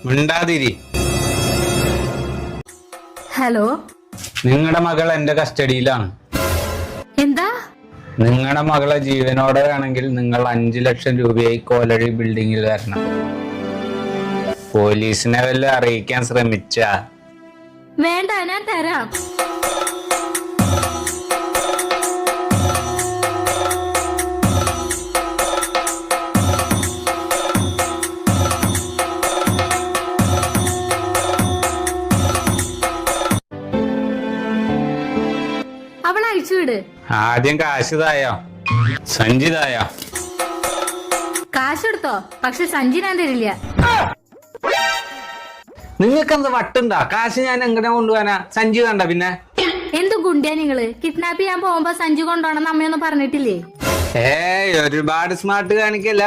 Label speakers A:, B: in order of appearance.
A: മിണ്ടാതിരി.
B: Hello,
A: നിങ്ങളുടെ മകൾ എന്റെ കസ്റ്റഡിയിലാണ്.
B: എന്താ?
A: നിങ്ങളുടെ മകളെ ജീവനോടെ വേണമെങ്കിൽ നിങ്ങൾ 5 ലക്ഷം രൂപയായി കോലഴി ബിൽഡിങ്ങിൽ വരണം. പോലീസിനെ വല്ല അറിയിക്കാൻ ശ്രമിച്ച
B: വേണ്ട, ഞാൻ തരാം. അവൾ അയച്ചുവിട്.
A: ആദ്യം കാശ് തായോ, സഞ്ചി തായോ.
B: കാശെടുത്തോ, പക്ഷെ സഞ്ചി ഞാൻ തരില്ല.
A: നിങ്ങൾക്ക് എന്താ വട്ടുണ്ടാ? കാശ് ഞാൻ എങ്ങനെ കൊണ്ടുപോകാനാ? സഞ്ചി വേണ്ട. പിന്നെ
B: എന്ത് ഗുണ്ടിയാ നിങ്ങള്? കിഡ്നാപ്പ് ചെയ്യാൻ പോകുമ്പോ സഞ്ചി കൊണ്ടോണം അമ്മയൊന്നും പറഞ്ഞിട്ടില്ലേ?
A: ഒരുപാട് സ്മാർട്ട് കാണിക്കല്ല.